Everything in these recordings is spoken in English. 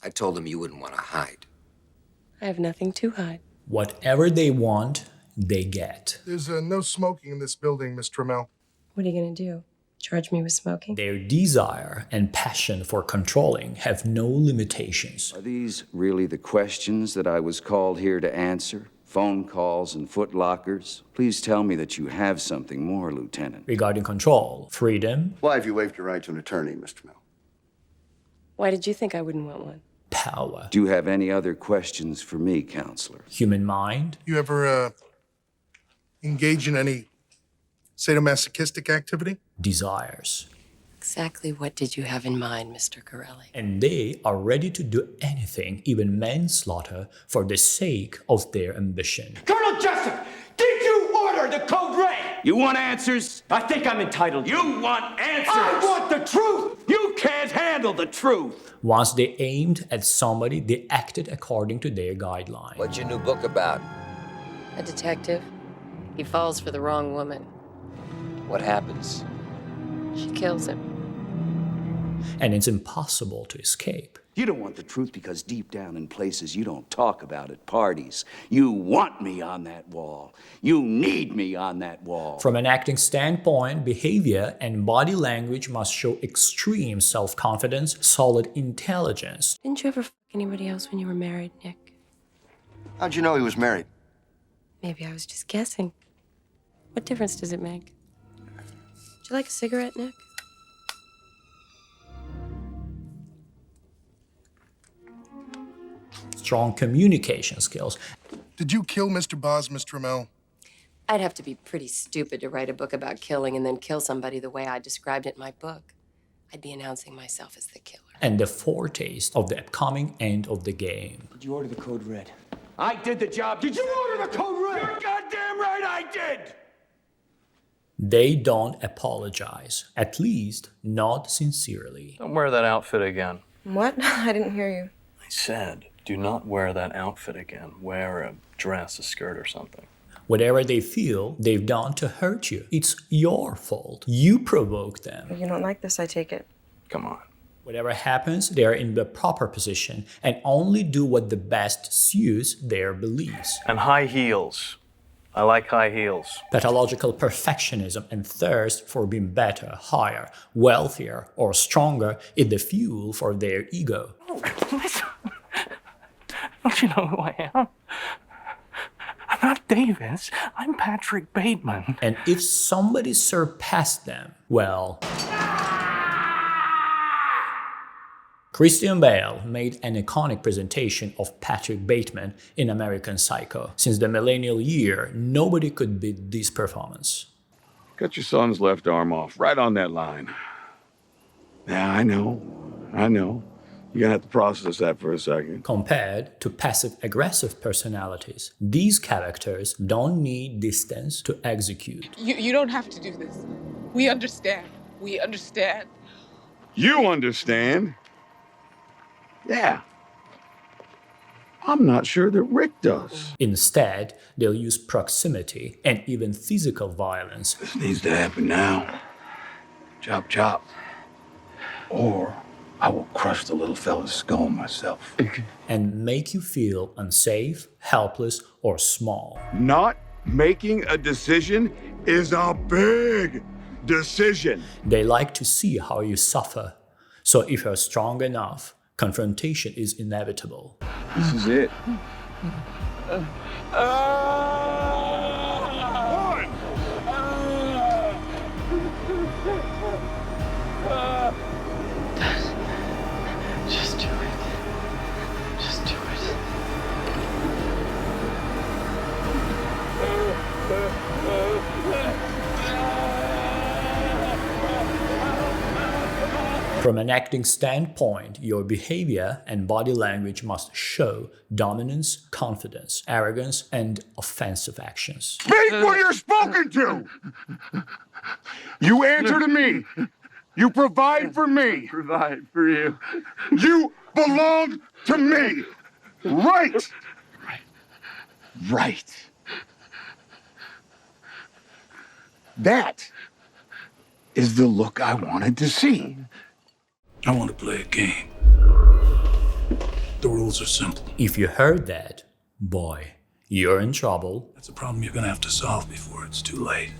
I told him you wouldn't want to hide. I have nothing to hide. Whatever they want, they get. There's no smoking in this building, Miss Tramell. What are you going to do? Charge me with smoking? Their desire and passion for controlling have no limitations. Are these really the questions that I was called here to answer? Phone calls and footlockers? Please tell me that you have something more, Lieutenant. Regarding control, freedom, Why have you waived your right to an attorney, Mr. Tramell? Why did you think I wouldn't want one? power, Do you have any other questions for me, Counselor? human mind, You ever engage in any sadomasochistic activity? desires. Exactly what did you have in mind, Mr. Corelli? And they are ready to do anything, even manslaughter, for the sake of their ambition. Colonel Jessup, did you order the code red? You want answers? I think I'm entitled. You want answers? I want the truth! You can't handle the truth! Once they aimed at somebody, they acted according to their guideline. What's your new book about? A detective. He falls for the wrong woman. What happens? She kills him. And it's impossible to escape. You don't want the truth because deep down in places you don't talk about at parties, you want me on that wall. You need me on that wall. From an acting standpoint, behavior and body language must show extreme self-confidence, solid intelligence. Didn't you ever fuck anybody else when you were married, Nick? How'd you know he was married? Maybe I was just guessing. What difference does it make? Would you like a cigarette, Nick? Strong communication skills. Did you kill Mr. Boz, Miss Tramell? I'd have to be pretty stupid to write a book about killing and then kill somebody the way I described it in my book. I'd be announcing myself as the killer. And the foretaste of the upcoming end of the game. Did you order the code red? I did the job. Did you order the code red? You're goddamn right I did! They don't apologize, at least not sincerely. Don't wear that outfit again. What? I didn't hear you. I said, do not wear that outfit again. Wear a dress, a skirt, or something. Whatever they feel they've done to hurt you, it's your fault. You provoked them. You don't like this, I take it. Come on. Whatever happens, they are in the proper position and only do what the best suits their beliefs. And high heels. I like high heels. Pathological perfectionism and thirst for being better, higher, wealthier, or stronger is the fuel for their ego. Don't you know who I am? I'm not Davis. I'm Patrick Bateman. And if somebody surpassed them, well... Christian Bale made an iconic presentation of Patrick Bateman in American Psycho. Since the millennial year, nobody could beat this performance. Cut your son's left arm off, right on that line. Yeah, I know. You're gonna have to process that for a second. Compared to passive-aggressive personalities, these characters don't need distance to execute. You don't have to do this. We understand. We understand. You understand? Yeah. I'm not sure that Rick does. Instead, they'll use proximity and even physical violence. This needs to happen now. Chop, chop. Or I will crush the little fella's skull myself. And make you feel unsafe, helpless, or small. Not making a decision is a big decision. They like to see how you suffer. So if you're strong enough, confrontation is inevitable. This is it. Just do it. Just do it. From an acting standpoint, your behavior and body language must show dominance, confidence, arrogance, and offensive actions. Speak when you're spoken to! You answer to me. You provide for me. Provide for you. You belong to me. Right. Right. That is the look I wanted to see. I want to play a game. The rules are simple. If you heard that, boy, you're in trouble. That's a problem you're gonna have to solve before it's too late.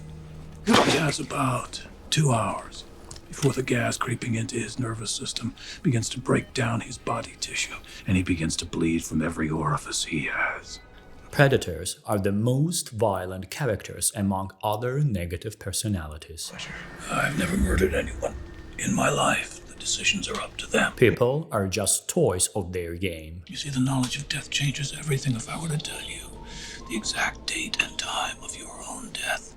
He has about 2 hours before the gas creeping into his nervous system begins to break down his body tissue, and he begins to bleed from every orifice he has. Predators are the most violent characters among other negative personalities. I've never murdered anyone in my life. The decisions are up to them. People are just toys of their game. You see, the knowledge of death changes everything. If I were to tell you the exact date and time of your own death,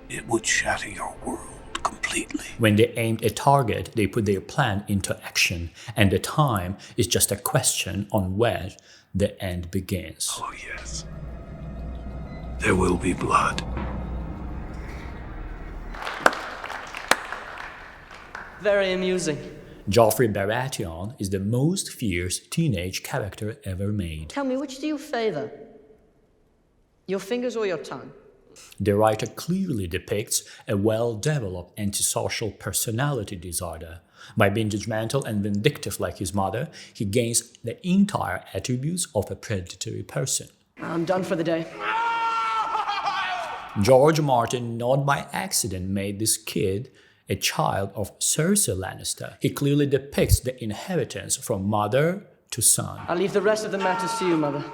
it would shatter your world completely. When they aimed a target, they put their plan into action, and the time is just a question on when the end begins. Oh, yes. There will be blood. Very amusing. Joffrey Baratheon is the most fierce teenage character ever made. Tell me, which do you favor? Your fingers or your tongue? The writer clearly depicts a well-developed antisocial personality disorder. By being judgmental and vindictive like his mother, he gains the entire attributes of a predatory person. I'm done for the day. George Martin, not by accident, made this kid a child of Cersei Lannister. He clearly depicts the inheritance from mother to son. I'll leave the rest of the matters to you, Mother.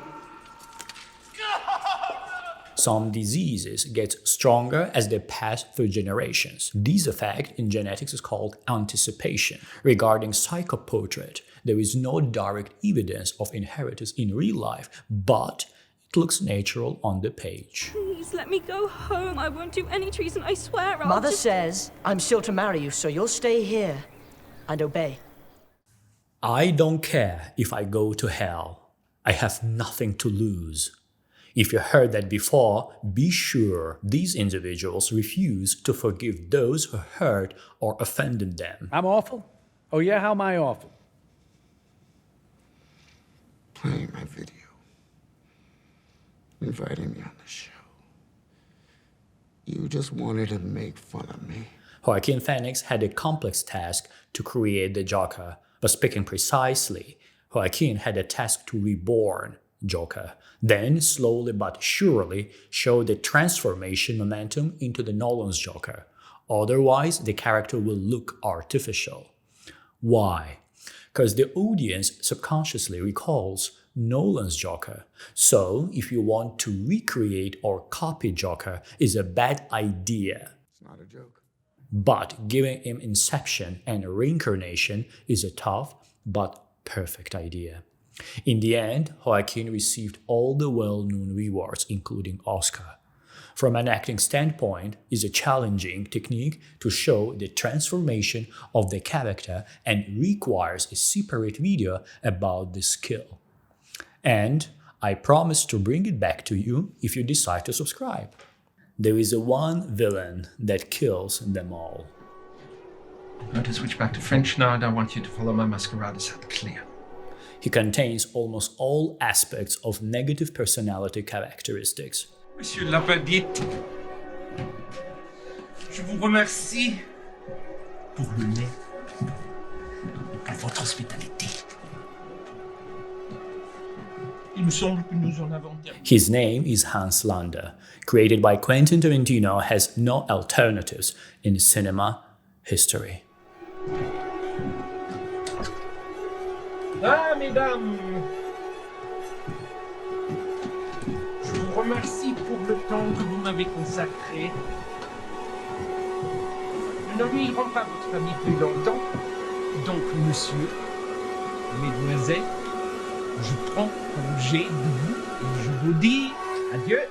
Some diseases get stronger as they pass through generations. This effect in genetics is called anticipation. Regarding psychoportrait, there is no direct evidence of inheritance in real life, but it looks natural on the page. Please let me go home. I won't do any treason, I swear. Mother says I'm still to marry you, so you'll stay here and obey. I don't care if I go to hell. I have nothing to lose. If you heard that before, be sure these individuals refuse to forgive those who hurt or offended them. I'm awful? Oh yeah, how am I awful? Playing my video. Inviting me on the show. You just wanted to make fun of me. Joaquin Phoenix had a complex task to create the Joker, but speaking precisely, Joaquin had a task to reborn Joker, then slowly but surely show the transformation momentum into the Nolan's Joker. Otherwise, the character will look artificial. Why? Because the audience subconsciously recalls Nolan's Joker. So, if you want to recreate or copy Joker is a bad idea. It's not a joke. But giving him inception and reincarnation is a tough but perfect idea. In the end, Joaquin received all the well-known rewards, including Oscar. From an acting standpoint, it's a challenging technique to show the transformation of the character and requires a separate video about the skill. And I promise to bring it back to you if you decide to subscribe. There is one villain that kills them all. I'm going to switch back to French now, and I want you to follow my masquerade set clear. He contains almost all aspects of negative personality characteristics. Monsieur Lapidite, je vous remercie pour le lait et pour votre hospitalité. Il me semble que nous en avons terminé. His name is Hans Landa. Created by Quentin Tarantino, has no alternatives in cinema history. Ah, mesdames, je vous remercie pour le temps que vous m'avez consacré. Nous n'ennuierons pas votre famille plus longtemps. Donc, monsieur, mesdemoiselles, je prends congé de vous et je vous dis adieu.